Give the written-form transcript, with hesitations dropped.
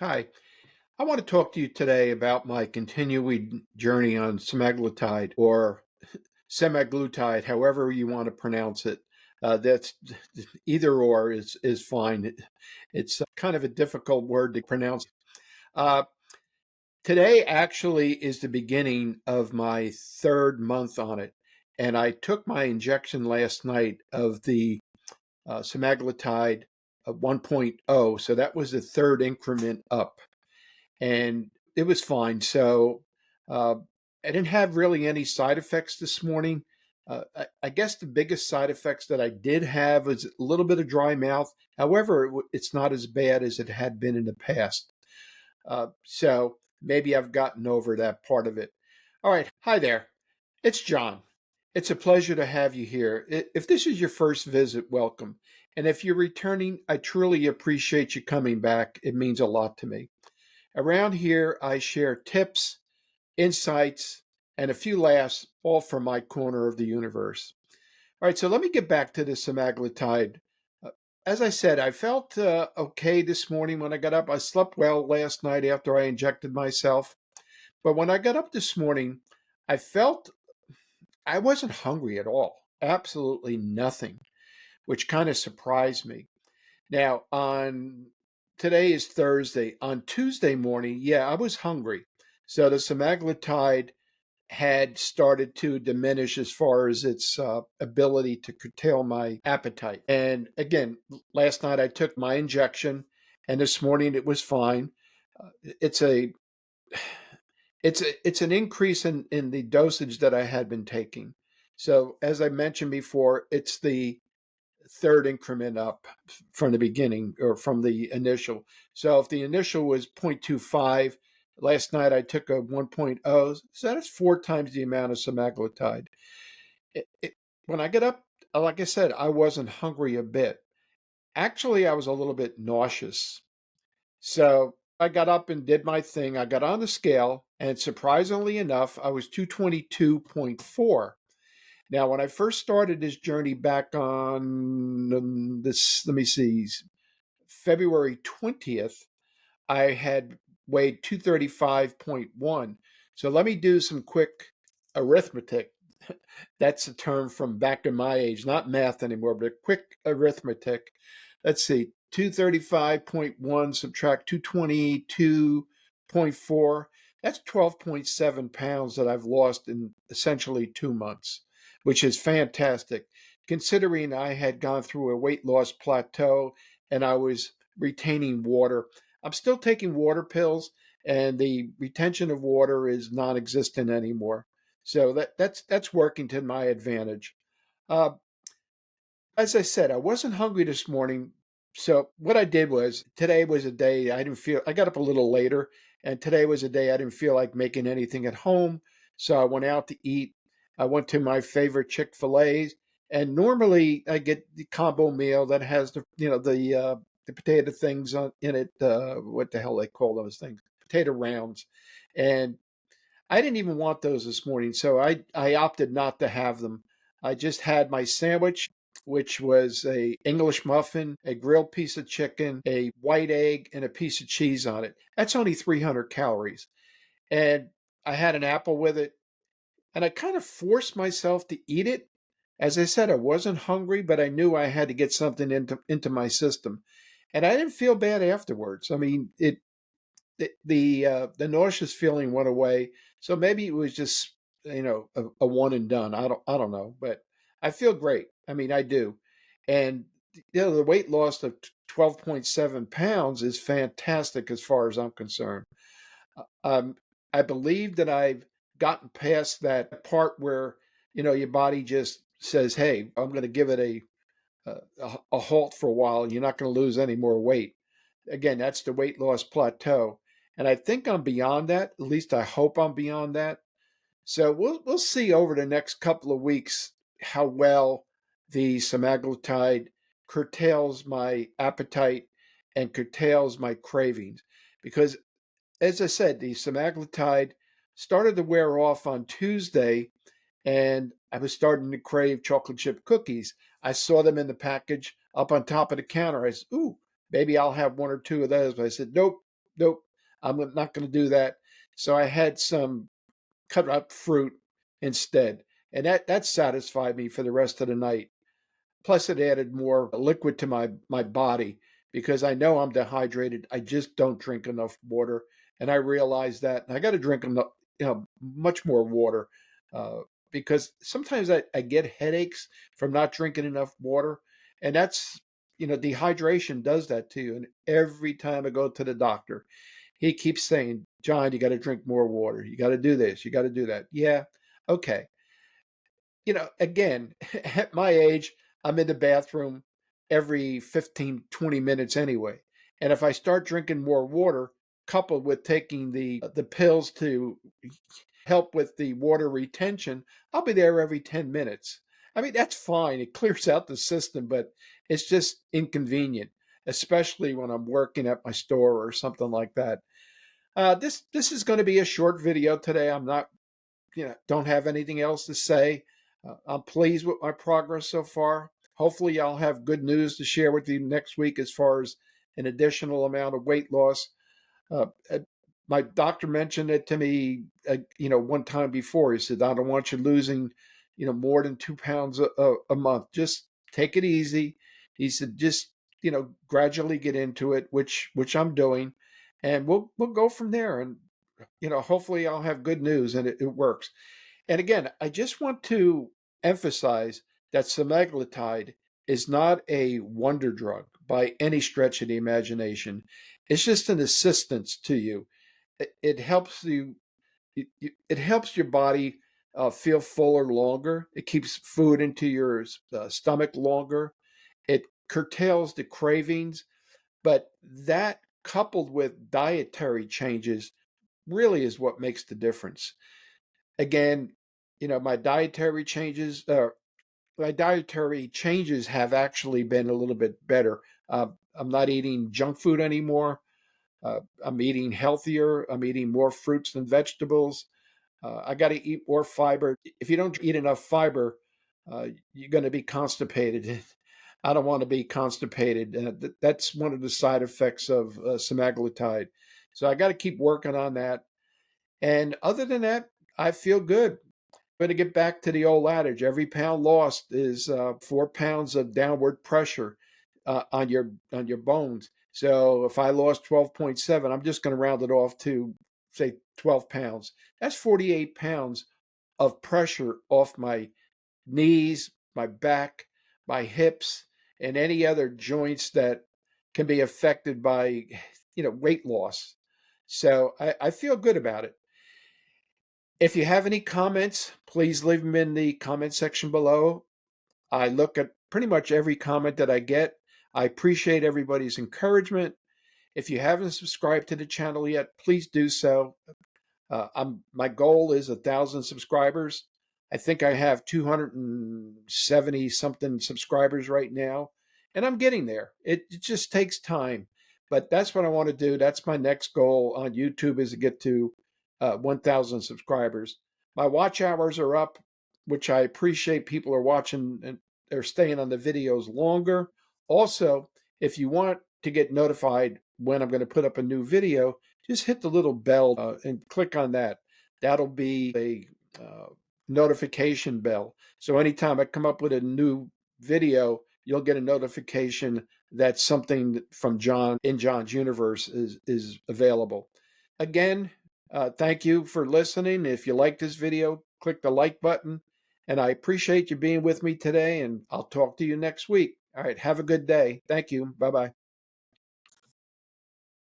Hi, I want to talk to you today about my continuing journey on semaglutide or semaglutide, however you want to pronounce it. That's either or is fine. It's kind of a difficult word to pronounce. Uh, Today actually is the beginning of my third month on it, and I took my injection last night of the semaglutide 1.0, so that was the third increment up and it was fine. So uh, I didn't have really any side effects this morning. I guess the biggest side effects that I did have was a little bit of dry mouth. However, it's not as bad as it had been in the past. So maybe I've gotten over that part of it. All right. Hi there. It's John. It's a pleasure to have you here. If this is your first visit, welcome. And if you're returning, I truly appreciate you coming back. It means a lot to me. Around here, I share tips, insights, and a few laughs, all from my corner of the universe. All right, so let me get back to the semaglutide. Uh, As I said, I felt okay this morning when I got up. I slept well last night after I injected myself. But when I got up this morning, I felt I wasn't hungry at all. Absolutely nothing, which kind of surprised me. Now, on today is Thursday. On Tuesday morning, yeah, I was hungry. So the semaglutide had started to diminish as far as its ability to curtail my appetite. And again, last night I took my injection, and this morning it was fine. It's a it's an increase in the dosage that I had been taking. So as I mentioned before, it's the third increment up from the beginning or from the initial. So if the initial was 0.25, last night I took a 1.0, so that's four times the amount of semaglutide. When I get up, like I said, I wasn't hungry a bit. Actually, I was a little bit nauseous. So I got up and did my thing. I got on the scale, and surprisingly enough, I was 222.4. Now, when I first started this journey back on this, let me see, February 20th, I had weighed 235.1. So let me do some quick arithmetic. That's a term from back in my age, not math anymore, but a quick arithmetic. Let's see, 235.1 subtract 222.4. That's 12.7 pounds that I've lost in essentially 2 months, which is fantastic considering I had gone through a weight loss plateau and I was retaining water. I'm still taking water pills, and the retention of water is non-existent anymore. So that's working to my advantage. Uh, as I said, I wasn't hungry this morning. So what I did was today was a day I didn't feel. I got up a little later, and today was a day I didn't feel like making anything at home. So I went out to eat. I went to my favorite Chick-fil-A's, and normally I get the combo meal that has the potato things in it. What the hell they call those things? Potato rounds, and I didn't even want those this morning, so I opted not to have them. I just had my sandwich, which was a English muffin, a grilled piece of chicken, a white egg, and a piece of cheese on it. That's only 300 calories. And I had an apple with it, and I kind of forced myself to eat it. As I said, I wasn't hungry, but I knew I had to get something into my system. And I didn't feel bad afterwards. I mean, the nauseous feeling went away. So maybe it was just a one and done. I don't know, but I feel great. I mean, I do, and the weight loss of 12.7 pounds is fantastic as far as I'm concerned. Um, I believe that I've gotten past that part where your body just says, "Hey, I'm going to give it a halt for a while, and you're not going to lose any more weight." Again, that's the weight loss plateau. And I think I'm beyond that. At least I hope I'm beyond that. So we'll see over the next couple of weeks how well the semaglutide curtails my appetite and curtails my cravings. Because as I said, the semaglutide started to wear off on Tuesday, and I was starting to crave chocolate chip cookies. I saw them in the package up on top of the counter. I said, "Ooh, maybe I'll have one or two of those." But I said, "Nope, nope, I'm not going to do that. So I had some cut up fruit instead, and that satisfied me for the rest of the night. Plus, it added more liquid to my body because I know I'm dehydrated. I just don't drink enough water, and I realize that I got to drink enough, much more water, uh, because sometimes I get headaches from not drinking enough water, and that's dehydration does that to you. And every time I go to the doctor, he keeps saying, "John, you got to drink more water. You got to do this. You got to do that." Yeah, okay. Again, at my age, I'm in the bathroom every 15, 20 minutes anyway. And if I start drinking more water, coupled with taking the pills to help with the water retention, I'll be there every 10 minutes. I mean, that's fine. It clears out the system, but it's just inconvenient, especially when I'm working at my store or something like that. This is going to be a short video today. I'm not don't have anything else to say. I'm pleased with my progress so far. Hopefully, I'll have good news to share with you next week as far as an additional amount of weight loss. Uh, uh, my doctor mentioned it to me, one time before. He said, "I don't want you losing, more than 2 pounds a month. Just take it easy." He said, "Just gradually get into it," which I'm doing, and we'll go from there. And hopefully, I'll have good news and it works. And again, I just want to emphasize that semaglutide is not a wonder drug by any stretch of the imagination. It's just an assistance to you. It helps you. It helps your body feel fuller longer. It keeps food into your stomach longer. It curtails the cravings. But that coupled with dietary changes really is what makes the difference. Again, my dietary changes have actually been a little bit better. I'm not eating junk food anymore. I'm eating healthier. I'm eating more fruits and vegetables. I got to eat more fiber. If you don't eat enough fiber, you're going to be constipated. I don't want to be constipated. That's one of the side effects of semaglutide. So I got to keep working on that. And other than that, I feel good. Going to get back to the old adage: every pound lost is 4 pounds of downward pressure on your bones. So if I lost 12.7, I'm just going to round it off to say 12 pounds. That's 48 pounds of pressure off my knees, my back, my hips, and any other joints that can be affected by weight loss. So I feel good about it. If you have any comments, please leave them in the comment section below. I look at pretty much every comment that I get. I appreciate everybody's encouragement. If you haven't subscribed to the channel yet, please do so. My goal is 1,000 subscribers. I think I have 270 something subscribers right now, and I'm getting there. It just takes time, but that's what I want to do. That's my next goal on YouTube, is to get to 1,000 subscribers. My watch hours are up, which I appreciate. People are watching and they're staying on the videos longer. Also, if you want to get notified when I'm going to put up a new video, just hit the little bell and click on that. That'll be a notification bell. So anytime I come up with a new video, you'll get a notification that something from John in John's universe is available. Again, thank you for listening. If you like this video, click the like button. And I appreciate you being with me today, and I'll talk to you next week. All right, have a good day. Thank you. Bye bye.